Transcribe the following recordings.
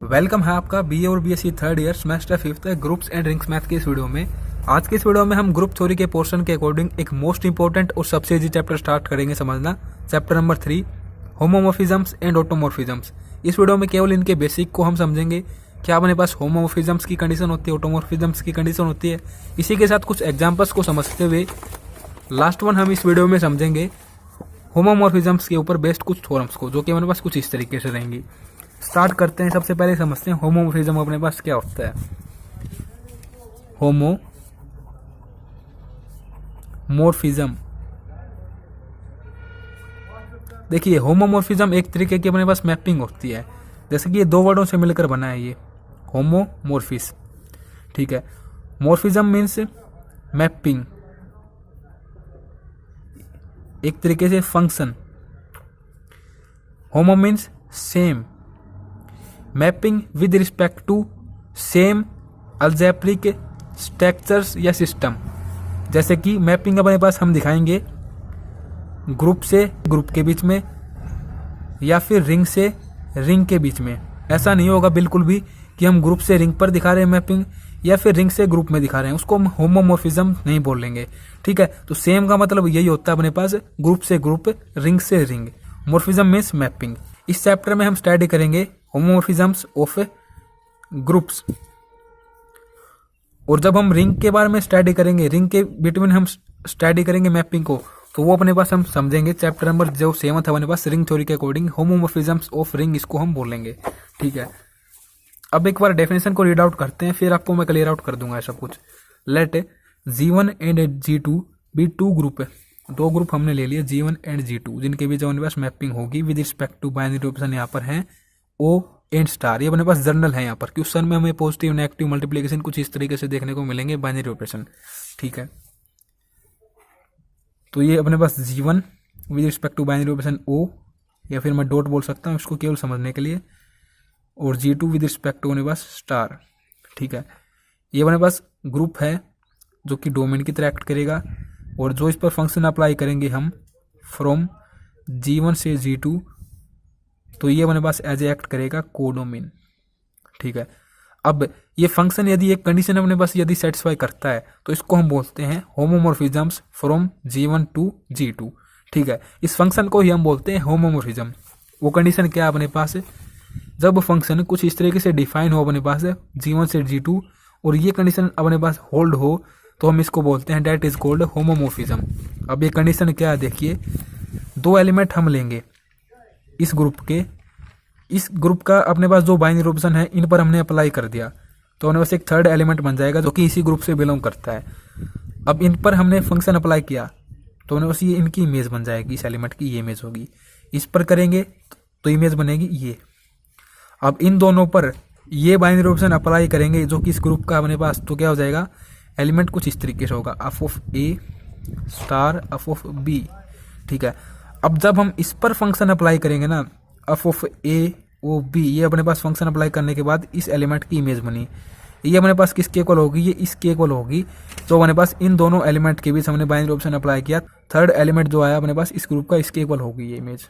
Welcome है आपका BA और BSc third year semester fifth groups and rings math की इस वीडियो में। आज की इस वीडियो में हम ग्रुप थ्योरी के पोर्शन के अकॉर्डिंग एक मोस्ट इंपॉर्टेंट और सबसे इजी चैप्टर स्टार्ट करेंगे समझना। Chapter number 3 homomorphisms and automorphisms. इस वीडियो में केवल इनके बेसिक को हम समझेंगे। क्या अपने पास होमोमॉर्फिज्म्स की कंडीशन होती है, ऑटोमॉर्फिज्म्स की कंडीशन होती है। इसी के साथ कुछ एग्जाम्पल्स को समझते हुए लास्ट वन हम इस वीडियो में समझेंगे होमोमॉर्फिज्म्स के ऊपर बेस्ड कुछ थ्योरम्स को, जो कि हमारे पास कुछ इस तरीके से रहेंगी। स्टार्ट करते हैं। सबसे पहले समझते हैं होमोमॉर्फिज्म अपने पास क्या होता है। होमोमॉर्फिज्म, देखिए होमोमॉर्फिज्म एक तरीके की अपने पास मैपिंग होती है। जैसे कि ये दो वर्डों से मिलकर बना है, ये होमोमॉर्फिस, ठीक है। मॉर्फिज्म मीन्स मैपिंग, एक तरीके से function. Homo means same, mapping with respect to same algebraic structures या सिस्टम। जैसे कि मैपिंग अपने पास हम दिखाएंगे ग्रुप से ग्रुप के बीच में या फिर रिंग से रिंग के बीच में। ऐसा नहीं होगा बिल्कुल भी कि हम ग्रुप से रिंग पर दिखा रहे हैं मैपिंग या फिर रिंग से ग्रुप में दिखा रहे हैं, उसको हम होमोमॉर्फिज्म नहीं बोलेंगे, ठीक है। तो सेम का मतलब यही होता है अपने पास, ग्रुप से ग्रुप, रिंग से रिंग। Morphism means mapping. इस चैप्टर में हम स्टडी करेंगे होमोमॉर्फिज्म्स ऑफ ग्रुप्स। और जब हम रिंग के बारे में स्टडी करेंगे, रिंग के बिटवीन हम स्टडी करेंगे मैपिंग को, तो वो अपने पास हम समझेंगे चैप्टर नंबर जो 7 है अपने पास रिंग थ्योरी के अकॉर्डिंग होमोमॉर्फिज्म्स ऑफ रिंग, इसको हम बोलेंगे, ठीक है। अब एक बार डेफिनेशन को रीड आउट करते हैं, फिर आपको मैं क्लियर आउट कर दूंगा सब कुछ। Let G1 and G2 be two group, दो ग्रुप हमने ले लिए G1 एंड G2, जिनके बीच अपने पास मैपिंग होगी with respect to binary option यहाँ पर है O एंड स्टार। ये अपने पास जनरल है। यहाँ पर क्वेश्चन में हमें पॉजिटिव नेगेटिव मल्टीप्लिकेशन कुछ इस तरीके से देखने को मिलेंगे बाइनरी ऑपरेशन, ठीक है। तो ये अपने पास G1 with respect to binary operation O, या फिर मैं डॉट बोल सकता हूँ इसको केवल समझने के लिए, और G2 विद रिस्पेक्ट टू अपने पास स्टार, ठीक है। ये अपने पास ग्रुप है जो कि डोमेन की तरह एक्ट करेगा, और जो इस पर फंक्शन अप्लाई करेंगे हम फ्रॉम G1 से G2, तो ये अपने पास एज ए एक्ट करेगा कोडोमेन, ठीक है। अब ये फंक्शन यदि एक कंडीशन अपने पास यदि सेटिस्फाई करता है तो इसको हम बोलते हैं होमोमॉर्फिज्म्स फ्रॉम G1 टू G2, ठीक है। इस फंक्शन को ही हम बोलते हैं होमोमॉर्फिज्म। वो कंडीशन क्या है अपने पास, जब फंक्शन कुछ इस तरीके से डिफाइन हो अपने पास G1 से G2 और ये कंडीशन अपने पास होल्ड हो, तो हम इसको बोलते हैं डेट इज कॉल्ड होमोमॉर्फिज्म। अब ये कंडीशन क्या है, देखिए दो एलिमेंट हम लेंगे इस ग्रुप के, इस ग्रुप का अपने पास जो बाइनरी ऑप्शन है इन पर हमने अप्लाई कर दिया, तो अपने पास एक थर्ड एलिमेंट बन जाएगा जो कि इसी ग्रुप से बिलोंग करता है। अब इन पर हमने फंक्शन अप्लाई किया तो अपने पास ये इनकी इमेज बन जाएगी, इस एलिमेंट की ये इमेज होगी। इस पर करेंगे तो इमेज बनेगी ये। अब इन दोनों पर ये बाइनरी ऑप्शन अप्लाई करेंगे जो कि इस ग्रुप का अपने पास, तो क्या हो जाएगा, एलिमेंट कुछ इस तरीके से होगा, f of a star f of b, ठीक है। अब जब हम इस पर फंक्शन अप्लाई करेंगे ना, f of a o b, ये अपने पास फंक्शन अप्लाई करने के बाद इस एलिमेंट की इमेज बनी, ये अपने पास किसके इक्वल होगी, ये इसके इक्वल होगी। तो अपने पास इन दोनों एलिमेंट के बीच हमने बाइनरी ऑप्शन अप्लाई किया, थर्ड एलिमेंट जो आया अपने पास इस ग्रुप का, इसके इक्वल होगी ये इमेज,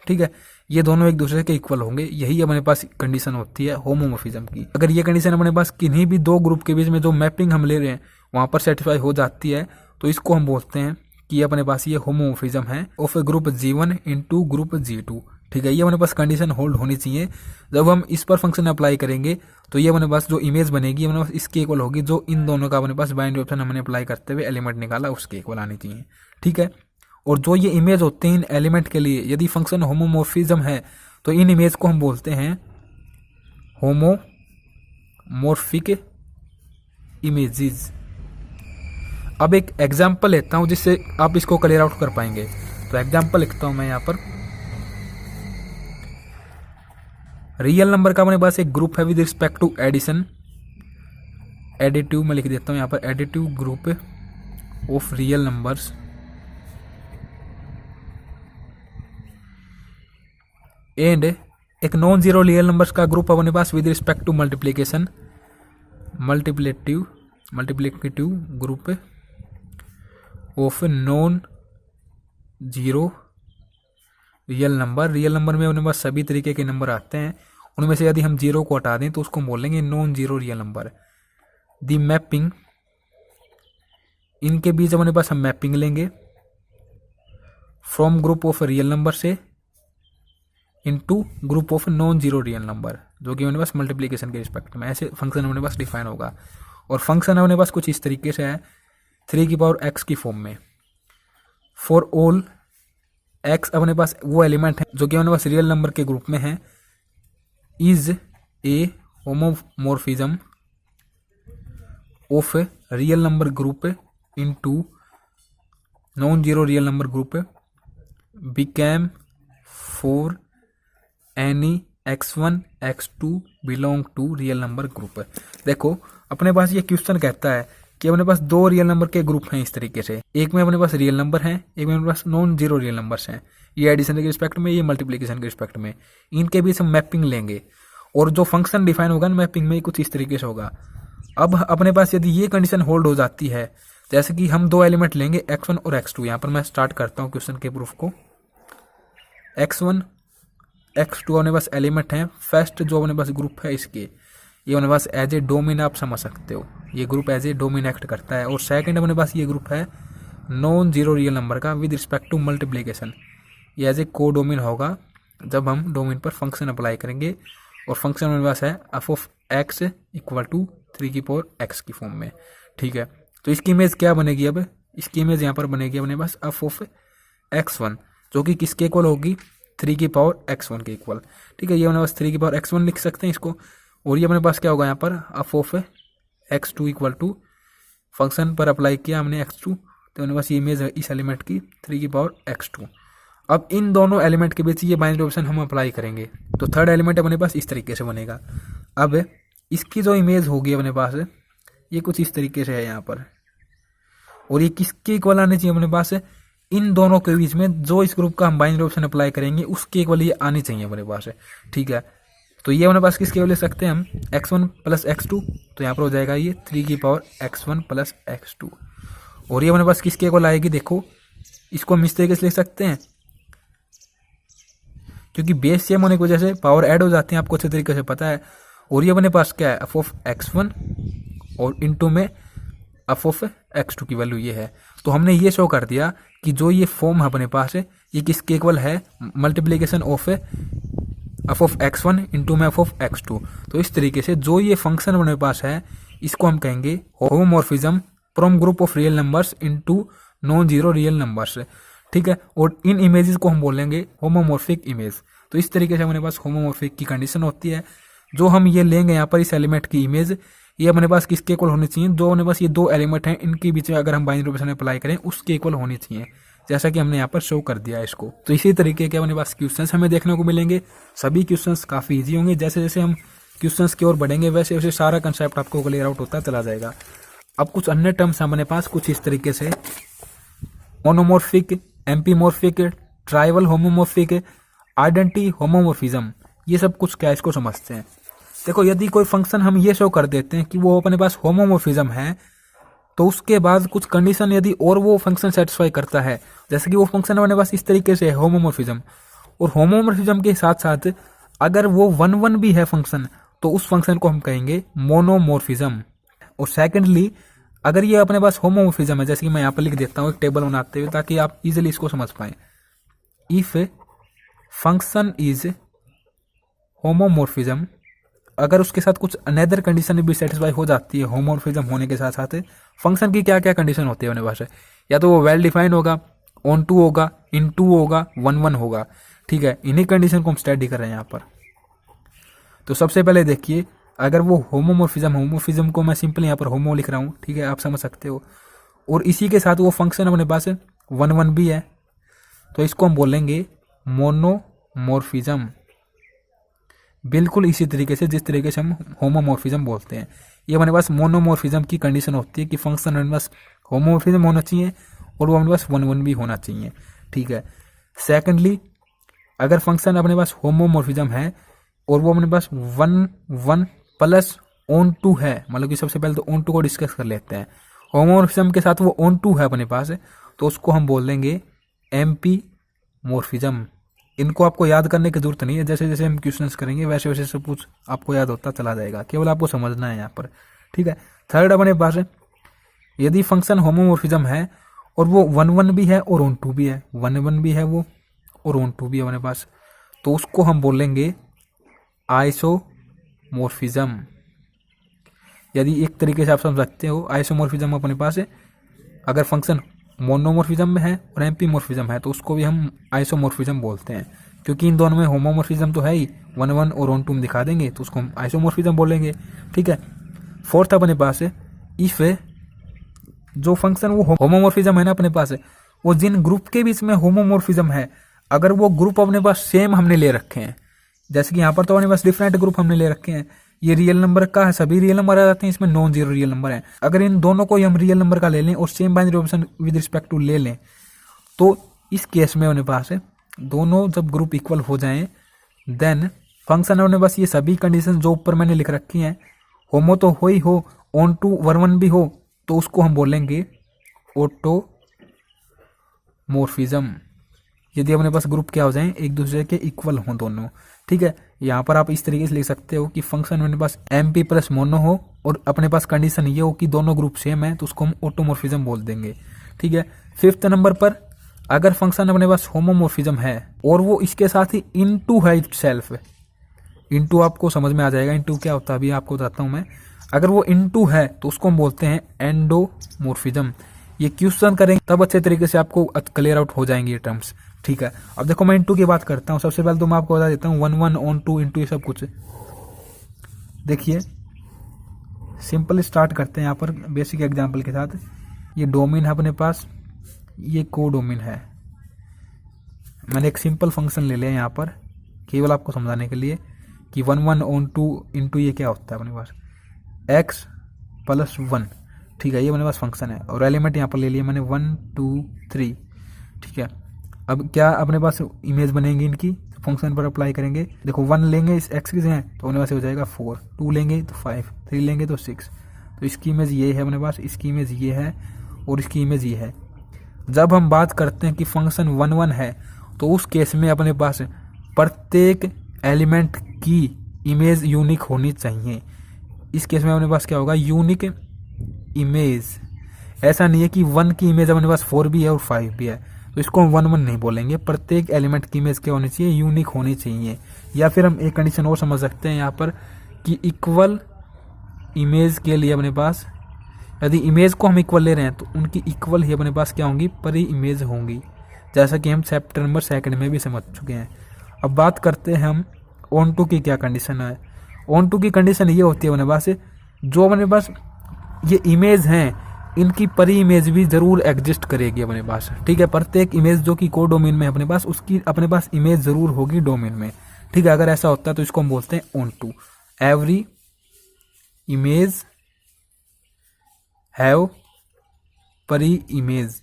ठीक है। ये दोनों एक दूसरे के इक्वल होंगे, यही अपने पास कंडीशन होती है होमोमॉर्फिज्म की। अगर ये कंडीशन अपने पास किन्हीं भी दो ग्रुप के बीच में जो मैपिंग हम ले रहे हैं वहां पर सेटिस्फाई हो जाती है, तो इसको हम बोलते हैं कि अपने पास ये होमोमॉर्फिज्म है of A group G1 into group G2, ठीक है। ये अपने पास कंडीशन होल्ड होनी चाहिए। जब हम इस पर फंक्शन अप्लाई करेंगे तो ये अपने पास जो इमेज बनेगी अपने पास इसके इक्वल होगी, जो इन दोनों का अपने पास बाइनरी ऑप्शन हमने अप्लाई करते हुए एलिमेंट निकाला उसके इक्वल आनी चाहिए, ठीक है। और जो ये इमेज होते हैं इन एलिमेंट के लिए, यदि फंक्शन होमोमॉर्फिज्म है तो इन इमेज को हम बोलते हैं होमोमॉर्फिक इमेजेस। अब एक एग्जाम्पल लेता हूं जिससे आप इसको क्लियर आउट कर पाएंगे। तो एग्जाम्पल लिखता हूं मैं यहाँ पर, रियल नंबर का अपने पास एक ग्रुप है with respect to addition, additive में लिख देता हूं यहाँ पर, additive group of real numbers and एक नॉन जीरो रियल नंबर्स का ग्रुप अपने पास with respect to multiplication, multiplicative group of non zero real number. Real number में अपने पास सभी तरीके के नंबर आते हैं उनमें से यदि हम 0 को हटा दें तो उसको बोल लेंगे non zero real number. The mapping, इनके बीच अपने पास हम मैपिंग लेंगे from group of real number से into group of non zero real number, जो कि अपने पास मल्टीप्लीकेशन के रिस्पेक्ट में ऐसे फंक्शन अपने पास डिफाइन होगा। और फंक्शन अपने पास कुछ इस तरीके से है 3 की पावर x की फॉर्म में। फॉर ऑल x अपने पास वो एलिमेंट है जो कि अपने पास रियल नंबर के ग्रुप में है, is a homomorphism of real number group into non zero real number group became for any x1 x2 belong to real number group. देखो अपने पास ये क्वेश्चन कहता है कि अपने पास 2 रियल नंबर के ग्रुप हैं इस तरीके से, एक में अपने पास रियल नंबर है, एक में अपने पास नॉन जीरो रियल नंबर्स हैं। ये एडिशन के रिस्पेक्ट में, ये मल्टीप्लीकेशन के रिस्पेक्ट में, इनके बीच हम मैपिंग लेंगे और जो फंक्शन डिफाइन होगा ना मैपिंग में कुछ इस तरीके से होगा। अब अपने पास यदि ये कंडीशन होल्ड हो जाती है, जैसे कि हम 2 एलिमेंट लेंगे x1 और x2। यहाँ पर मैं स्टार्ट करता हूँ क्वेश्चन के प्रूफ को। x1 x2 अपने पास एलिमेंट हैं। फर्स्ट जो अपने पास ग्रुप है इसके, ये अपने पास एज ए डोमेन आप समझ सकते हो, ये group as a domain act करता है। और सेकंड अपने पास ये ग्रुप है नॉन जीरो रियल नंबर का विद रिस्पेक्ट टू मल्टीप्लीकेशन, ये एज ए को डोमेन होगा जब हम डोमेन पर फंक्शन अप्लाई करेंगे। और फंक्शन अपने पास है f of x equal to 3 की पावर एक्स की फॉर्म में, ठीक है। तो इसकी इमेज क्या बनेगी, अब इसकी इमेज यहाँ पर बनेगी अपने पास एफ ऑफ x1 जो कि किसके इक्वल होगी 3 की पावर x1 के इक्वल, ठीक है। ये अपने पास 3 की पावर x1 लिख सकते हैं इसको। और ये अपने पास क्या होगा यहाँ पर f of x2 equal to function पर अप्लाई किया हमने x2, तो अपने पास ये इमेज है इस एलिमेंट की 3 की पावर x2। अब इन दोनों एलिमेंट के बीच ये बाइनरी ऑप्शन हम अप्लाई करेंगे तो थर्ड एलिमेंट अपने पास इस तरीके से बनेगा। अब इसकी जो इमेज होगी अपने पास ये कुछ इस तरीके से है यहाँ पर, और ये किसके इक्वल आने चाहिए अपने पास, इन दोनों के बीच में जो इस ग्रुप का हम बाइनरी ऑप्शन अप्लाई करेंगे उसके इक्वल ये आनी चाहिए अपने पास, ठीक है। तो ये अपने पास किसके इक्वल ले सकते हैं हम x1 प्लस x2, तो यहाँ पर हो जाएगा ये 3 की पावर x1 प्लस x2। और ये अपने पास किसके इक्वल आएगी, देखो इसको हम इस तरीके से ले सकते हैं क्योंकि बेस सेम होने की वजह से पावर ऐड हो जाती है, आपको अच्छे तरीके से पता है। और ये अपने पास क्या है एफ ऑफ x1 और इनटू में एफ ऑफ x2 की वैल्यू ये है। तो हमने ये शो कर दिया कि जो ये फॉर्म है अपने पास ये किसके इक्वल है, multiplication of F of x1 into में एफ ऑफ x2। तो इस तरीके से जो ये फंक्शन अपने पास है इसको हम कहेंगे homomorphism from group of real numbers into non zero real numbers, ठीक है। और इन इमेजेस को हम बोलेंगे होमोमॉर्फिक इमेज। तो इस तरीके से हमारे पास होमोमॉर्फिक की कंडीशन होती है। जो हम ये लेंगे यहाँ पर इस एलिमेंट की इमेज, ये अपने पास किसके इक्वल होनी चाहिए, जो अपने पास ये 2 एलिमेंट हैं इनके बीच में अगर हम बाइनरी ऑपरेशन अप्लाई करें उसके इक्वल होनी चाहिए, जैसा कि हमने यहाँ पर शो कर दिया है इसको। तो इसी तरीके के अपने पास क्वेश्चंस हमें देखने को मिलेंगे। सभी क्वेश्चंस काफ़ी इजी होंगे, जैसे जैसे हम क्वेश्चंस की ओर बढ़ेंगे वैसे वैसे सारा कंसेप्ट आपको क्लियर आउट होता चला जाएगा। अब कुछ अन्य टर्म्स हमारे पास कुछ इस तरीके से monomorphic, एम्पीमॉर्फिक, tribal homomorphic, identity homomorphism, ये सब कुछ क्या इसको समझते हैं। देखो यदि कोई फंक्शन हम ये शो कर देते हैं कि वो अपने पास होमोमॉर्फिज्म है, तो उसके बाद कुछ कंडीशन यदि और वो फंक्शन सेटिस्फाई करता है, जैसे कि वो फंक्शन अपने पास इस तरीके से है होमोमॉर्फिज्म, और होमोमॉर्फिज्म के साथ साथ अगर वो 1-1 भी है फंक्शन तो उस फंक्शन को हम कहेंगे मोनोमॉर्फिज्म। और सेकेंडली अगर ये अपने पास होमोमॉर्फिज्म है, जैसे कि मैं यहाँ पर लिख देता हूँ एक टेबल बनाते हुए ताकि आप इजिली इसको समझ पाएं। इफ फंक्शन इज होमोमॉर्फिज्म, अगर उसके साथ कुछ अनदर कंडीशन भी सेटिस्फाई हो जाती है होमोमॉर्फिज्म होने के साथ साथ, फंक्शन की क्या क्या कंडीशन होती है अपने पास, या तो वो वेल डिफाइंड होगा, ऑन टू होगा, इन टू होगा, 1-1 होगा, ठीक है। इन्हीं कंडीशन को हम स्टडी कर रहे हैं यहाँ पर। तो सबसे पहले देखिए अगर वो होमोमॉर्फिज्म को मैं सिंपल यहाँ पर होमो लिख रहा हूँ, ठीक है, आप समझ सकते हो, और इसी के साथ वो फंक्शन अपने पास 1-1 भी है, तो इसको हम बोलेंगे मोनोमॉर्फिज्म। बिल्कुल इसी तरीके से जिस तरीके से हम होमोमॉर्फिज्म बोलते हैं, ये हमारे पास मोनोमॉर्फिज्म की कंडीशन होती है कि फंक्शन हमारे पास होमोमॉर्फिज्म होना चाहिए और वो हमारे पास 1-1 भी होना चाहिए, ठीक है। सेकेंडली अगर फंक्शन अपने पास होमोमॉर्फिज्म है और वो अपने पास 1-1 प्लस ऑन टू है, मतलब कि सबसे पहले तो ऑन टू को डिस्कस कर लेते हैं। होमोमॉर्फिज्म के साथ वो ऑन टू है अपने पास, तो उसको हम बोल देंगे एम्पीमॉर्फिज्म, इनको आपको याद करने की जरूरत नहीं है, जैसे जैसे हम क्वेश्चंस करेंगे वैसे वैसे सब कुछ आपको याद होता चला जाएगा, केवल आपको समझना है यहाँ पर। ठीक है, थर्ड अपने पास है, यदि फंक्शन होमोमॉर्फिज्म है और वो 1 1 भी है और ऑन टू भी है, 1 1 भी है वो और ऑन टू भी है अपने पास, तो उसको हम बोलेंगे आइसोमॉर्फिज्म। यदि एक तरीके से आप समझ सकते हो, आइसोमॉर्फिज्म अपने पास है, अगर फंक्शन मोनोमॉर्फिज्म में है और एम्पीमॉर्फिज्म है तो उसको भी हम आइसोमॉर्फिज्म बोलते हैं, क्योंकि इन दोनों में होमोमॉर्फिज्म तो है ही, 1 1 और ऑन टू में दिखा देंगे तो उसको हम आइसोमॉर्फिज्म बोलेंगे। ठीक है, फोर्थ अपने पास है, इफ जो फंक्शन वो होमोमॉर्फिज्म है ना अपने पास है, वो जिन ग्रुप के बीच में होमोमॉर्फिज्म है, अगर वो ग्रुप अपने पास सेम हमने ले रखे हैं, जैसे कि यहाँ पर तो अपने पास डिफरेंट ग्रुप हमने ले रखे हैं, ये रियल नंबर का है, सभी रियल नंबर आ जाते हैं, इसमें नॉन जीरो रियल नंबर है, अगर इन दोनों को हम रियल नंबर का ले लें और same binary operation with respect to ले लें, तो इस केस में अपने पास है दोनों जब ग्रुप इक्वल हो जाएं, देन फंक्शन अपने पास ये सभी कंडीशन जो ऊपर मैंने लिख रखी हैं, होमो तो हो ही हो, ऑन टू 1 1 भी हो, तो उसको हम बोलेंगे ऑटोमॉर्फिज्म। यदि अपने पास ग्रुप क्या हो जाएं, एक दूसरे के इक्वल हों दोनों। ठीक है, यहाँ पर आप इस तरीके से लिख सकते हो कि फंक्शन अपने पास एमपी प्लस मोनो हो और अपने पास कंडीशन ये हो कि दोनों ग्रुप सेम है, तो उसको हम ऑटोमॉर्फिज्म बोल देंगे। ठीक है, फिफ्थ नंबर पर अगर फंक्शन अपने पास होमोमॉर्फिज्म है और वो इसके साथ ही इनटू है इटसेल्फ, इनटू आपको समझ में आ जाएगा इनटू क्या होता है, अभी आपको बताता हूँ मैं। अगर वो इनटू है तो उसको हम बोलते हैं एंडोमॉर्फिज्म। ये क्वेश्चन करेंगे तब अच्छे तरीके से आपको क्लियर आउट हो जाएंगे ये टर्म्स। ठीक है, अब देखो मैं इनटू की बात करता हूँ। सबसे पहले तो मैं आपको बता देता हूँ 1 1 ऑन टू इनटू ये सब कुछ। देखिए सिंपल स्टार्ट करते हैं यहाँ पर बेसिक एग्जांपल के साथ। ये डोमेन है अपने पास, ये को डोमेन है। मैंने एक सिंपल फंक्शन ले लिया यहाँ पर केवल आपको समझाने के लिए कि 1 1 ऑन टू इनटू ये क्या होता है अपने पास x प्लस 1। ठीक है, ये मेरे पास फंक्शन है और एलिमेंट यहाँ पर ले लिया मैंने 1 2 3। ठीक है, अब क्या अपने पास इमेज बनेगी इनकी, फंक्शन पर अप्लाई करेंगे। देखो 1 लेंगे इस x की जगह तो अपने पास हो जाएगा 4, 2 लेंगे तो 5, 3 लेंगे तो 6। तो इसकी इमेज ये है अपने पास, इसकी इमेज ये है और इसकी इमेज ये है। जब हम बात करते हैं कि फंक्शन 1 1 है तो उस केस में अपने पास प्रत्येक एलिमेंट की इमेज यूनिक होनी चाहिए। इस केस में अपने पास क्या होगा, यूनिक इमेज। ऐसा नहीं है कि 1 की इमेज अपने पास 4 भी है और 5 भी है, तो इसको हम 1 1 नहीं बोलेंगे। प्रत्येक एलिमेंट की इमेज क्या होनी चाहिए, यूनिक होनी चाहिए। या फिर हम एक कंडीशन और समझ सकते हैं यहाँ पर कि इक्वल इमेज के लिए अपने पास यदि इमेज को हम इक्वल ले रहे हैं तो उनकी इक्वल ही अपने पास क्या होंगी, परी इमेज होंगी, जैसा कि हम चैप्टर नंबर 2 में भी समझ चुके हैं। अब बात करते हैं हम ऑन टू की क्या कंडीशन है। ऑन टू की कंडीशन ये होती है अपने पास जो अपने पास ये इमेज हैं इनकी परी इमेज भी जरूर एग्जिस्ट करेगी अपने पास। ठीक है, प्रत्येक इमेज जो कि को डोमेन में है अपने पास उसकी अपने पास इमेज जरूर होगी डोमेन में। ठीक है, अगर ऐसा होता है तो इसको हम बोलते हैं onto. Every image have pre image,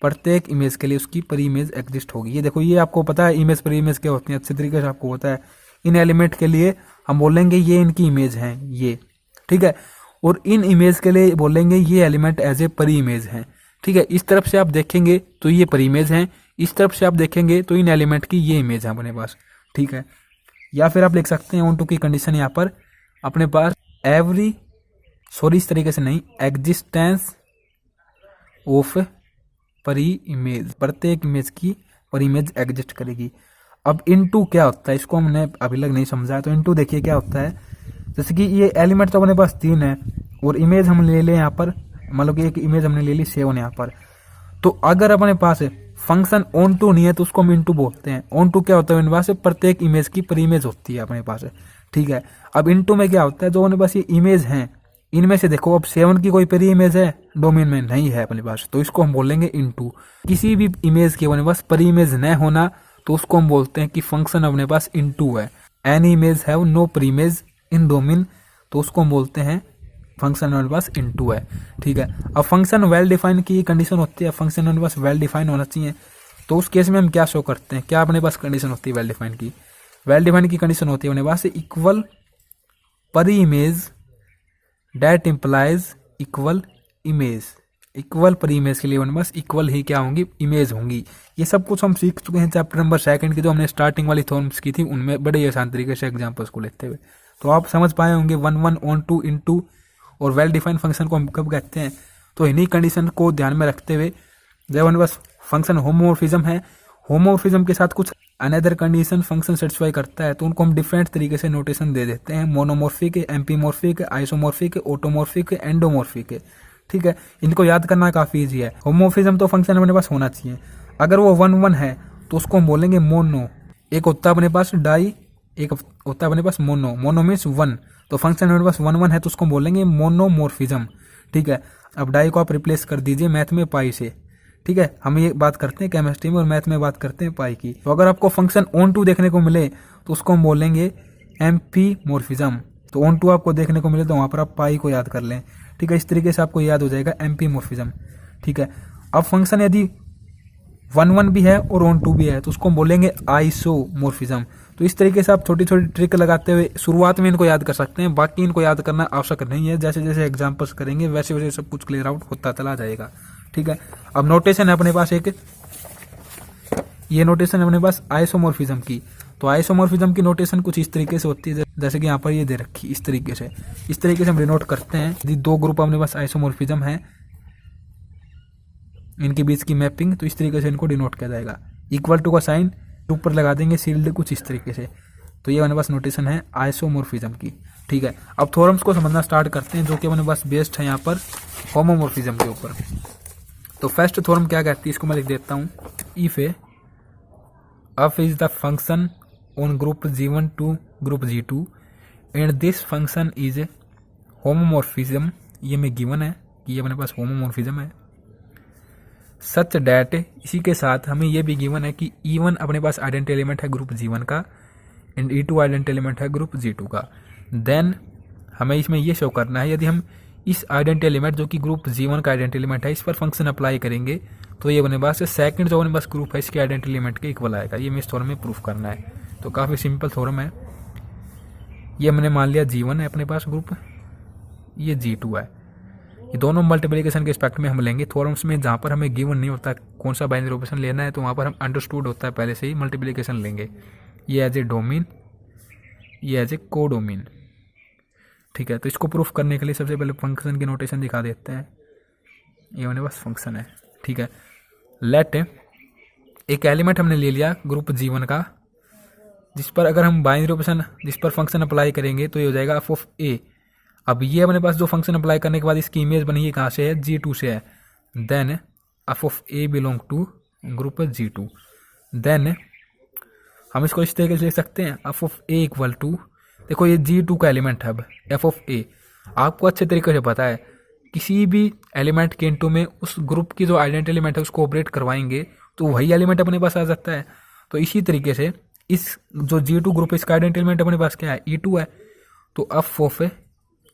प्रत्येक इमेज के लिए उसकी परी इमेज एग्जिस्ट होगी। ये देखो, ये आपको पता है इमेज परी इमेज क्या होती है, अच्छे तरीके से आपको पता है। इन एलिमेंट के लिए हम बोलेंगे ये इनकी इमेज हैं ये। ठीक है, और इन इमेज के लिए बोलेंगे ये एलिमेंट एज ए परी इमेज हैं। ठीक है, इस तरफ से आप देखेंगे तो ये परी इमेज हैं, इस तरफ से आप देखेंगे तो इन एलिमेंट की ये इमेज है अपने पास। ठीक है, या फिर आप लिख सकते हैं ऑन टू की कंडीशन यहाँ पर अपने पास एवरी, सॉरी इस तरीके से नहीं, एग्जिस्टेंस ऑफ परी इमेज, प्रत्येक इमेज की परी इमेज एग्जिस्ट करेगी। अब इनटू क्या होता है, इसको हमने अभी तक नहीं समझा। तो इनटू देखिए क्या होता है, जैसे कि ये एलिमेंट तो अपने पास 3 है और इमेज हम ले लें यहाँ पर, मतलब कि एक इमेज हमने ले ली 7 यहाँ पर। तो अगर अपने पास फंक्शन ऑन टू नहीं है तो उसको हम इनटू बोलते हैं। ऑन टू क्या होता है अपने पास, प्रत्येक इमेज की परी इमेज होती है अपने पास। ठीक है, अब इनटू में क्या होता है, जो अपने पास ये इमेज हैं इनमें से देखो अब 7 की कोई परी इमेज है डोमेन में, नहीं है अपने पास, तो इसको हम बोलेंगे इनटू। किसी भी इमेज के अपने पास परी इमेज न होना तो उसको हम बोलते हैं कि फंक्शन अपने पास इनटू है। एनी इमेज हैव नो परी इमेज इन डोमेन, तो उसको हम बोलते हैं फंक्शन अपने पास इनटू है। ठीक है, अब फंक्शन वेल डिफाइन की कंडीशन होती है, फंक्शन अपने पास वेल डिफाइन होना चाहिए। तो उस केस में हम क्या शो करते हैं, क्या अपने पास कंडीशन होती है वेल डिफाइन की। वेल डिफाइन की कंडीशन होती है अपने पास इक्वल परी image date implies equal image. Equal पर इमेज के लिए अपने पास इक्वल ही क्या होंगी, इमेज होंगी। ये सब कुछ हम सीख चुके हैं चैप्टर नंबर 2 की जो हमने स्टार्टिंग वाली थ्योरम्स की थी, उनमें बड़े आसान तरीके से एग्जांपल्स को लेते हुए। तो आप समझ पाए होंगे 1 1 ऑन 2 इन 2 और वेल डिफाइंड फंक्शन को हम कब कहते हैं। तो इन्हीं कंडीशन को ध्यान में रखते हुए जब हमारे पास फंक्शन होमोमॉर्फिज्म है, होमोमॉर्फिज्म के साथ कुछ अनदर कंडीशन फंक्शन सेटिस्फाई करता है, तो उनको हम डिफरेंट तरीके से नोटेशन दे देते हैं, मोनोमॉर्फिक, एम्पीमॉर्फिक, आइसोमॉर्फिक, ऑटोमॉर्फिक, एंडोमॉर्फिक। ठीक है, इनको याद करना काफी इजी है। होमोमॉर्फिज्म तो फंक्शन अपने पास होना चाहिए। अगर वो 1 1 है तो उसको हम बोलेंगे मोनो। एक होता है अपने पास डाई, एक होता है अपने पास मोनो। मोनो मीन्स 1, तो फंक्शन अपने पास 1 1 है तो उसको बोलेंगे मोनोमॉर्फिज्म। ठीक है, अब डाई को आप रिप्लेस कर दीजिए मैथ में पाई से। ठीक है, हम ये बात करते हैं केमिस्ट्री में और मैथ में बात करते हैं पाई की। तो अगर आपको फंक्शन ऑन 2 देखने को मिले तो उसको हम बोलेंगे एम्पीमॉर्फिज्म। तो ऑन 2 आपको देखने को मिले तो वहां पर आप पाई को याद कर लें। ठीक है, इस तरीके से आपको याद हो जाएगा एम्पीमॉर्फिज्म। ठीक है, अब फंक्शन यदि 1 1 भी है और ऑन 2 भी है तो उसको हम बोलेंगे आइसोमॉर्फिज्म। तो इस तरीके से आप छोटी छोटी ट्रिक लगाते हुए शुरुआत में इनको याद कर सकते हैं, बाकी इनको याद करना आवश्यक नहीं है। जैसे जैसे एग्जाम्पल्स करेंगे वैसे वैसे सब कुछ क्लियर आउट होता चला जाएगा। ठीक है, अब नोटेशन है अपने पास एक, ये नोटेशन है अपने पास आइसोमॉर्फिज्म की। तो आइसोमॉर्फिज्म की नोटेशन कुछ इस तरीके से होती है, जैसे कि यहाँ पर ये दे रखी इस तरीके से हम डिनोट करते हैं। यदि 2 ग्रुप अपने पास आइसोमॉर्फिज्म है, इनके बीच की मैपिंग, तो इस तरीके से इनको डिनोट किया जाएगा। इक्वल टू का साइन ऊपर लगा देंगे सील्ड कुछ इस तरीके से। तो ये हमारे पास नोटेशन है आइसोमॉर्फिज्म की। ठीक है, अब थ्योरम्स को समझना स्टार्ट करते हैं जो कि हमारे पास बेस्ड है यहाँ पर होमोमॉर्फिज्म के ऊपर। तो फर्स्ट थ्योरम क्या कहती है, इसको मैं लिख देता हूँ। If f is the function on group G1 to group G2 and this function is homomorphism, ये में गिवन है कि ये अपने पास होमोमॉर्फिज्म है। सच डैट, इसी के साथ हमें ये भी गिवन है कि E1 अपने पास आइडेंटिटी एलिमेंट है ग्रुप G1 का एंड E2 आइडेंटिटी एलिमेंट है ग्रुप G2 का। देन हमें इसमें ये शो करना है, यदि हम इस आइडेंटिटी एलिमेंट जो कि ग्रुप G1 का आइडेंटिटी एलिमेंट है इस पर फंक्शन अप्लाई करेंगे तो ये अपने पास सेकंड जो अपने पास ग्रुप है इसके आइडेंटिटी एलिमेंट के इक्वल आएगा। ये हमें इस थ्योरम में प्रूफ करना है। तो काफ़ी सिंपल थ्योरम है। ये हमने मान लिया G1 है अपने पास ग्रुप, ये G2 है। ये दोनों मल्टीप्लिकेशन के एस्पेक्ट में हम लेंगे। थ्योरम्स में जहाँ पर हमें गिवन नहीं होता कौन सा बाइनरी ऑपरेशन लेना है तो वहाँ पर हम अंडरस्टूड होता है पहले से ही मल्टीप्लिकेशन लेंगे। ये एज ए डोमेन, ये एज ए कोडोमेन। ठीक है, तो इसको प्रूफ करने के लिए सबसे पहले फंक्शन की नोटेशन दिखा देते हैं। ये हमारे पास फंक्शन है। ठीक है, लेट एक एलिमेंट हमने ले लिया ग्रुप G1 का, जिस पर अगर हम बाइनरी ऑपरेशन जिस पर फंक्शन अप्लाई करेंगे तो ये हो जाएगा एफ ऑफ ए। अब ये अपने पास जो फंक्शन अप्लाई करने के बाद इसकी इमेज बनी है कहाँ से है, G2 से है। Then f of a belong to group G2। देन हम इसको इस तरीके से लिख सकते हैं, f of a equal to, देखो ये G2 का एलिमेंट है। अब एफ ऑफ ए आपको अच्छे तरीके से पता है, किसी भी एलिमेंट के इनटू में उस ग्रुप की जो आइडेंटिटी एलिमेंट है उसको ऑपरेट करवाएंगे तो वही एलिमेंट अपने पास आ जाता है। तो इसी तरीके से इस जो G2 ग्रुप है इसका आइडेंटिटी एलिमेंट अपने पास क्या है, E2 है। तो एफ ऑफ ए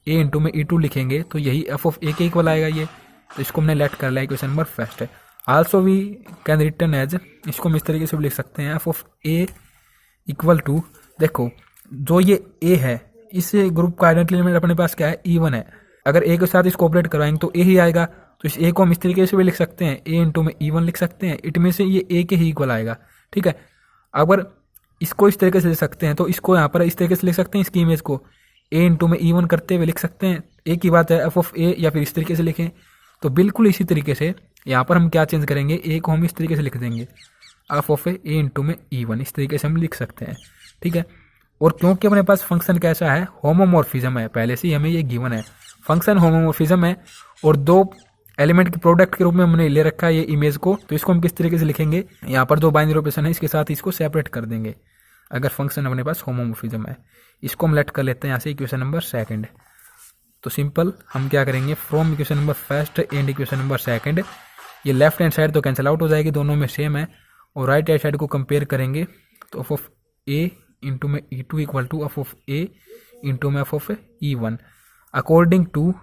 इंटू में E2 लिखेंगे तो यही एफ ऑफ ए के इक्वल आएगा ये। तो इसको हमने लेट कर लिया इक्वेशन नंबर फर्स्ट है। Also we can return as, इसको हम इस तरीके से भी लिख सकते हैं, f of a equal to, देखो जो ये ए है इस ग्रुप का आइडेंटिटी एलिमेंट अपने पास क्या है, E1 है। अगर ए के साथ इसको ऑपरेट करवाएंगे तो ए ही आएगा। तो इस ए को हम इस तरीके से भी लिख सकते हैं, ए इंटू में E1 लिख सकते हैं, इट में से ये ए के ही इक्वल आएगा। ठीक है, अगर इसको इस तरीके से लिख सकते हैं तो इसको यहाँ पर इस तरीके से लिख सकते हैं, इसकी इमेज को ए इंटू में E1 करते हुए लिख सकते हैं। एक ही बात है एफ ऑफ ए, या फिर इस तरीके से लिखें। तो बिल्कुल इसी तरीके से यहाँ पर हम क्या चेंज करेंगे, ए को हम इस तरीके से लिख देंगे, एफ ऑफ ए इंटू में E1, इस तरीके से हम लिख सकते हैं। ठीक है, और क्योंकि अपने पास फंक्शन कैसा है, होमोमॉर्फिज्म है, पहले से ही हमें ये गिवन है फंक्शन होमोमॉर्फिज्म है और 2 एलिमेंट के प्रोडक्ट के रूप में हमने ले रखा है ये इमेज को। तो इसको हम किस तरीके से लिखेंगे, यहाँ पर जो बाइनरी ऑपरेशन है इसके साथ इसको सेपरेट कर देंगे अगर फंक्शन अपने पास होमोमॉर्फिज्म है। इसको हम लेट कर लेते हैं यहाँ से इक्वेशन नंबर सेकंड। तो सिंपल हम क्या करेंगे, from equation number first and equation number second, ये लेफ्ट हैंड साइड तो कैंसिल आउट हो जाएगी, दोनों में सेम है। और राइट हैंड साइड को कंपेयर करेंगे तो एफ ऑफ ए इंटू में E2 equal to f of a into में f of E1 according to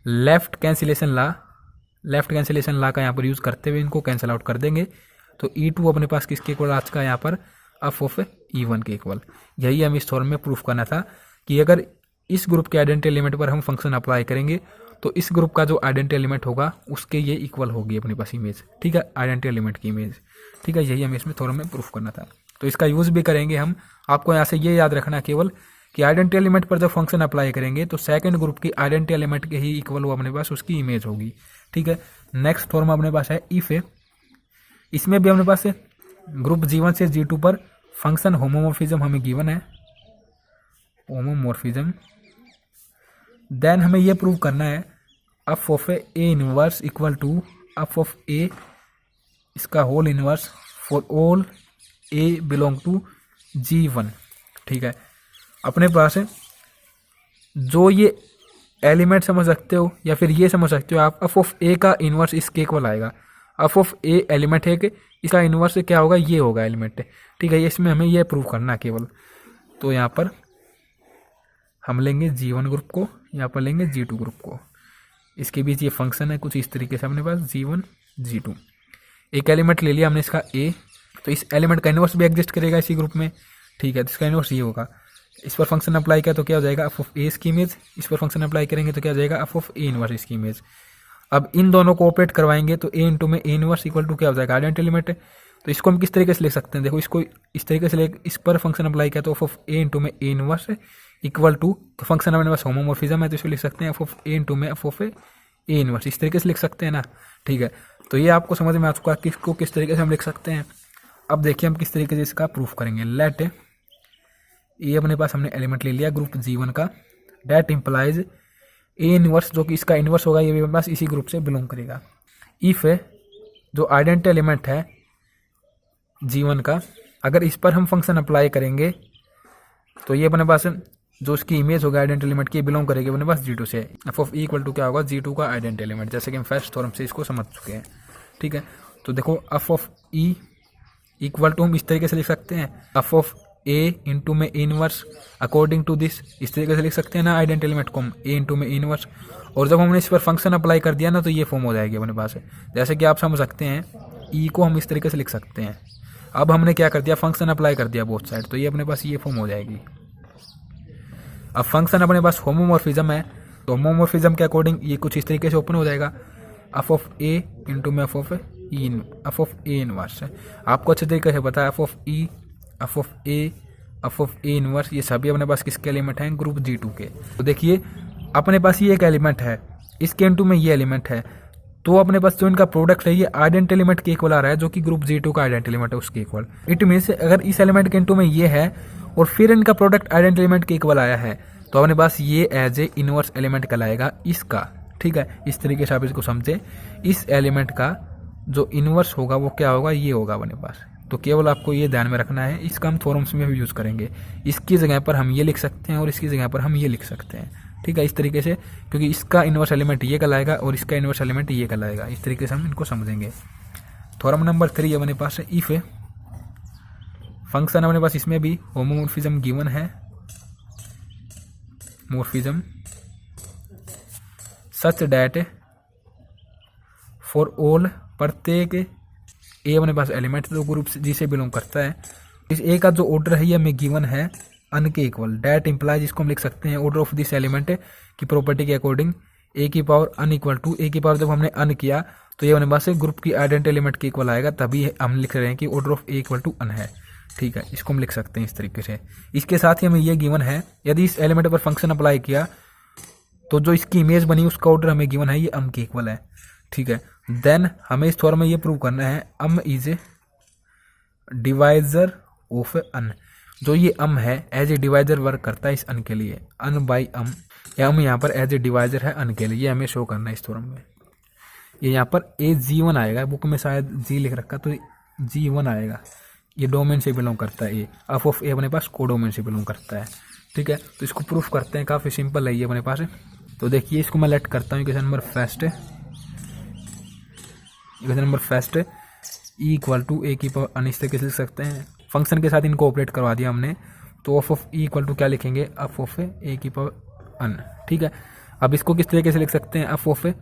left cancellation law का यहाँ पर यूज करते हुए इनको कैंसिल आउट कर देंगे। तो E2 अपने पास किसके इक्वल आज का यहाँ पर एफ ऑफ E1 के इक्वल। यही हमें इस थ्योरम में प्रूफ करना था कि अगर इस ग्रुप के आइडेंटिटी एलिमेंट पर हम फंक्शन अप्लाई करेंगे तो इस ग्रुप का जो आइडेंटिटी एलिमेंट होगा उसके ये इक्वल होगी अपने पास इमेज, ठीक है, आइडेंटिटी एलिमेंट की इमेज, ठीक है। यही हमें इसमें थोड़ा में प्रूफ करना था, तो इसका यूज़ भी करेंगे हम। आपको यहाँ से ये याद रखना केवल कि आइडेंटिटी एलिमेंट पर जब फंक्शन अप्लाई करेंगे तो सेकंड ग्रुप की आइडेंटिटी एलिमेंट के ही इक्वल वो अपने पास उसकी इमेज होगी, ठीक है। नेक्स्ट फॉर्म अपने पास है इफ है। इसमें भी अपने पास ग्रुप G1 से G2 पर फंक्शन होमोमॉर्फिज्म हमें गिवन है, होमोमॉर्फिज्म। देन हमें यह प्रूव करना है f of a inverse equal to f of a इसका whole inverse for all a belong to G1, ठीक है। अपने पास जो ये एलिमेंट समझ सकते हो या फिर ये समझ सकते हो आप, एफ ऑफ ए का इनवर्स इसके इक्वल आएगा। एफ ऑफ ए एलिमेंट है कि इसका इनवर्स क्या होगा, ये होगा एलिमेंट, ठीक है। इसमें हमें ये प्रूव करना है केवल। तो यहाँ पर हम लेंगे G1 ग्रुप को, यहाँ पर लेंगे G2 ग्रुप को, इसके बीच ये फंक्शन है कुछ इस तरीके से अपने पास G1 G2। एक एलिमेंट ले लिया हमने इसका A, तो इस एलिमेंट का इनवर्स भी एग्जिस्ट करेगा इसी ग्रुप में, ठीक है। तो इसका इनवर्स ये होगा। इस पर फंक्शन अप्लाई किया तो क्या हो जाएगा, एफ ऑफ ए इसकी इमेज। इस पर फंक्शन अप्लाई करेंगे तो क्या हो जाएगा, एफ ऑफ ए इनवर्स इसकी इमेज। अब इन दोनों को ऑपरेट करवाएंगे तो ए इंटू में ए इनवर्स इक्वल टू क्या हो जाएगा, आइडेंटिटी एलिमेंट है। तो इसको हम किस तरीके से लिख सकते हैं, देखो इसको इस तरीके से इस पर फंक्शन अप्लाई किया तो एफ ऑफ ए इंटू में ए इनवर्स इक्वल टू, तो फंक्शन अपने पास होमोमॉर्फिज्म है तो इसको लिख सकते हैं एफ ऑफ ए इंटू में एफ ऑफ ए इनवर्स, इस तरीके से लिख सकते हैं ना, ठीक है। तो ये आपको समझ में आ चुका किसको किस तरीके से हम लिख सकते हैं। अब देखिए हम किस तरीके से इसका प्रूफ करेंगे। लेट ये अपने पास हमने एलिमेंट ले लिया ग्रुप G1 का, डेट इम्प्लाइज ए इनवर्स जो कि इसका इनवर्स होगा ये भी अपने पास इसी ग्रुप से बिलोंग करेगा। इफ जो आइडेंटिटी एलिमेंट है G1 का, अगर इस पर हम फंक्शन अप्लाई करेंगे तो ये अपने पास जो इसकी इमेज होगा आइडेंटिटी एलिमेंट की बिलोंग करेगी अपने पास G2 से। F of e equal to क्या होगा, G2 का आइडेंटिटी एलिमेंट, जैसे कि हम फर्स्ट थ्योरम से इसको समझ चुके हैं, ठीक है। तो देखो f of e equal to हम इस तरीके से लिख सकते हैं, एफ ऑफ ए इंटू में इनवर्स अकॉर्डिंग टू दिस, इस तरीके से लिख सकते हैं ना आइडेंटिटी एलिमेंट को हम, ए इंटू में इनवर्स। और जब हमने इस पर फंक्शन अप्लाई कर दिया ना तो ये फॉर्म हो जाएगी अपने पास। जैसे कि आप समझ सकते हैं ई को हम इस तरीके से लिख सकते हैं। अब हमने क्या कर दिया, फंक्शन अप्लाई कर दिया बोथ साइड, तो ये अपने पास ये फॉर्म हो जाएगी। अब फंक्शन अपने पास होमोमॉर्फिज्म है तो होमोमॉर्फिज्म के अकॉर्डिंग ये कुछ इस तरीके से ओपन हो जाएगा, एफ ऑफ ए इंटू में एफ ऑफ ए इनवर्स। आपको अच्छे तरीके से पता है f of E, F of A, F of a inverse, ये सभी अपने पास किसके एलिमेंट हैं, ग्रुप G2 के। तो देखिए अपने पास ये एक एलिमेंट है, इसके इंटू में ये एलिमेंट है, तो अपने पास जो इनका प्रोडक्ट है ये आइडेंटिटी एलिमेंट के इक्वल आ रहा है जो कि ग्रुप G2 का आइडेंटिटी एलिमेंट है उसके इक्वल। इट मीन्स अगर इस एलिमेंट के इंटू में ये है और फिर इनका प्रोडक्ट आइडेंटिटी एलिमेंट के इक्वल आया है तो अपने पास ये एज ए इनवर्स एलिमेंट कहलाएगा इसका, ठीक है। इस तरीके से आप इसको समझे, इस एलिमेंट का जो इनवर्स होगा वो क्या होगा, ये होगा अपने पास। तो केवल आपको ये ध्यान में रखना है, इसका हम थ्योरम्स में भी यूज़ करेंगे। इसकी जगह पर हम ये लिख सकते हैं और इसकी जगह पर हम ये लिख सकते हैं, ठीक है, इस तरीके से, क्योंकि इसका इनवर्स एलिमेंट ये कहलाएगा और इसका इनवर्स एलिमेंट ये कहलाएगा। इस तरीके से हम इनको समझेंगे। थ्योरम नंबर 3 अपने पास है इफ फंक्शन अपने पास इसमें भी होमोमॉर्फिज्म गिवन है, morphism such that for all, प्रत्येक ए अपने पास एलिमेंट जो ग्रुप जी से बिलोंग करता है, इस ए का जो ऑर्डर है ये हमें गिवन है अन के इक्वल। डैट इम्प्लाइज इसको हम लिख सकते हैं ऑर्डर ऑफ दिस एलिमेंट की प्रॉपर्टी के अकॉर्डिंग ए की power n equal to, a की पावर जब हमने अन किया तो ये अपने पास ग्रुप की आइडेंटिटी एलिमेंट के इक्वल आएगा, तभी हम लिख रहे हैं कि order of a equal to n है, ठीक है। इसको हम लिख सकते हैं इस तरीके से। इसके साथ ही हमें ये गिवन है यदि इस एलिमेंट पर फंक्शन अप्लाई किया तो जो इसकी इमेज बनी उसका ऑर्डर हमें गिवन है ये अम के इक्वल है, ठीक है। देन हमें इस थ्योरम में ये प्रूव करना है m is a divisor of n, जो ये अम है एज ए डिवाइजर वर्क करता है इस अन के लिए, अन बाई अम, या अम यहाँ पर एज ए डिवाइजर है अन के लिए, ये हमें शो करना है इस थ्योरम में। ये यहाँ पर ए G1 आएगा, बुक में शायद G लिख रखा तो G1 आएगा, ये डोमेन से बिलोंग करता है। ए एफ ऑफ ए अपने पास कोडोमेन से बिलोंग करता है, ठीक है। तो इसको प्रूफ करते हैं, काफ़ी सिंपल है ये अपने पास। तो देखिए इसको मैं लेट करता हूँ, equation number first e equal to a की पावर अन, इस तरीके से लिख सकते हैं। फंक्शन के साथ इनको ऑपरेट करवा दिया हमने, तो f of e equal to क्या लिखेंगे, एफ ऑफ ए की पावर अन, ठीक है। अब इसको किस तरीके से लिख सकते हैं, एफ ऑफ ए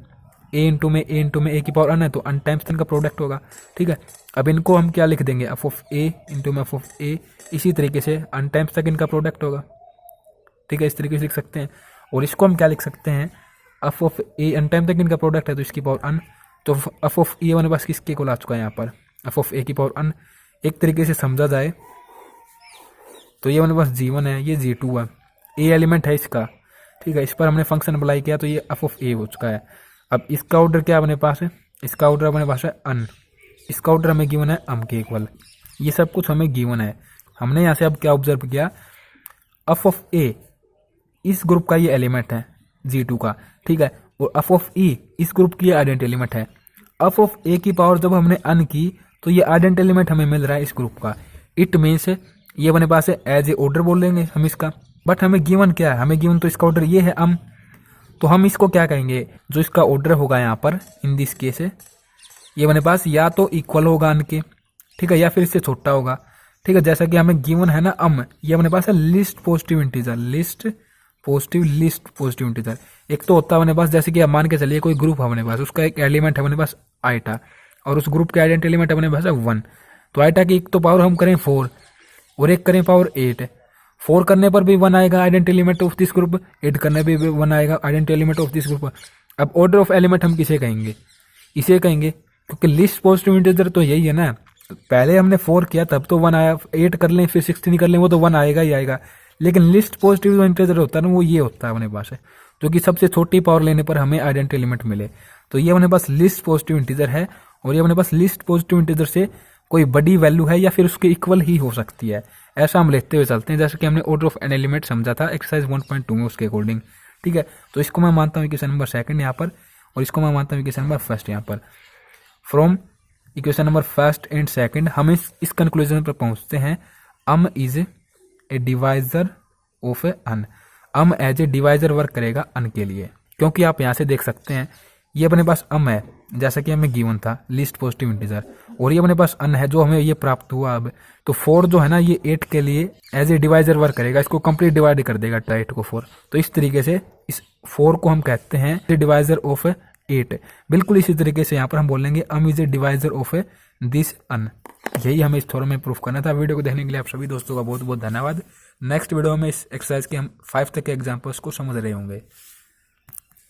इंटू में ए की पावर अन है तो अन टाइम्स इनका प्रोडक्ट होगा, ठीक है। अब इनको हम क्या लिख देंगे, एफ ऑफ ए इंटू में एफ ऑफ ए, इसी तरीके से अन टाइम्स तक इनका प्रोडक्ट होगा, ठीक है। इस तरीके से लिख सकते हैं। और इसको हम क्या लिख सकते हैं, f of a n time तक इनका प्रोडक्ट है तो इसकी पावर अन, तो एफ ऑफ ए हमारे पास किसके को आ चुका है यहाँ पर, एफ ऑफ ए की पावर अन। एक तरीके से समझा जाए तो ये हमारे पास G1 है, ये G2 है, ए एलिमेंट है इसका, ठीक है। इस पर हमने फंक्शन अप्लाई किया तो ये एफ ऑफ ए हो चुका है। अब इसका ऑर्डर क्या अपने पास है, इसका ऑर्डर अपने पास है अन, इसका ऑर्डर हमें गिवन है अम के इक्वल, ये सब कुछ हमें गिवन है। हमने यहाँ से अब क्या ऑब्जर्व किया, एफ ऑफ ए इस ग्रुप का ये एलिमेंट है G2 का, ठीक है, और एफ ऑफ ई इस ग्रुप की आइडेंट एलिमेंट है। एफ ऑफ ए की पावर जब हमने अन की तो ये आइडेंट एलिमेंट हमें मिल रहा है इस ग्रुप का। इट मीन्स ये अपने पास है एज ए ऑर्डर बोल लेंगे हम इसका, बट हमें गिवन क्या है, हमें गिवन तो इसका ऑर्डर ये है अम, तो हम इसको क्या कहेंगे, जो इसका ऑर्डर होगा यहाँ पर इन दिस केस ये अपने पास या तो इक्वल होगा अन के, ठीक है, या फिर इससे छोटा होगा, ठीक है। जैसा कि हमें गिवन है ना अम, ये अपने पास है least positive integer, least positive integer. एक तो होता है अपने पास, जैसे कि आप मान के चलिए कोई ग्रुप है अपने पास, उसका एक एलिमेंट है अपने पास आइटा, और उस ग्रुप के आइडेंट एलिमेंट अपने पास है 1, तो आइटा की एक तो पावर हम करें 4 और एक करें पावर 8। 4 करने पर भी 1 आएगा आइडेंट एलिमेंट ऑफ दिस ग्रुप, 8 करने पर भी 1 आएगा आइडेंट एलिमेंट ऑफ दिस ग्रुप। अब ऑर्डर ऑफ एलिमेंट हम किसे कहेंगे, इसे कहेंगे, क्योंकि लिस्ट पॉजिटिव इंटीजर तो यही है ना। पहले हमने 4 किया तब तो 1 आया, 8 कर लें फिर 16 कर लें वो तो 1 आएगा ही आएगा, लेकिन लिस्ट पॉजिटिव जो इंटीजर होता है ना वो ये होता है अपने पास है, जो कि सबसे छोटी पावर लेने पर हमें आइडेंट एलिमेंट मिले। तो ये अपने पास लिस्ट पॉजिटिव इंटीजर है, और ये अपने पास लिस्ट पॉजिटिव इंटीजर से कोई बड़ी वैल्यू है या फिर उसके इक्वल ही हो सकती है, ऐसा हम लेते हुए चलते हैं, जैसे कि हमने ऑर्डर ऑफ एन एलिमेंट समझा था एक्सरसाइज 1.2 में उसके अकॉर्डिंग, ठीक है। तो इसको मैं मानता हूँ इक्वेशन नंबर 2 यहाँ पर, और इसको मैं मानता हूँ इक्वेशन नंबर 1 यहाँ पर। फ्रॉम इक्वेशन नंबर 1 एंड 2 हम इस कंक्लूजन पर पहुंचते हैं, m is a divisor of a n, m as a divisor work करेगा अन के लिए, क्योंकि आप यहाँ से देख सकते हैं ये अपने पास अम है जैसा कि हमें गिवन था लिस्ट पॉजिटिव इंटीजर, और ये अपने पास अन है जो हमें ये प्राप्त हुआ। अब तो 4 जो है ना ये 8 के लिए एज ए डिवाइजर वर्क करेगा, इसको कंप्लीट डिवाइड कर देगा 8 को 4, तो इस तरीके से इस 4 को हम कहते हैं डिवाइजर ऑफ 8। बिल्कुल इसी तरीके से यहाँ पर हम बोलेंगे m is a divisor of this n. यही हमें इस थ्योरम में प्रूफ करना था। वीडियो को देखने के लिए आप सभी दोस्तों का बहुत बहुत धन्यवाद। नेक्स्ट वीडियो में इस एक्सरसाइज के हम 5 तक के एग्जाम्पल्स को समझ रहे होंगे।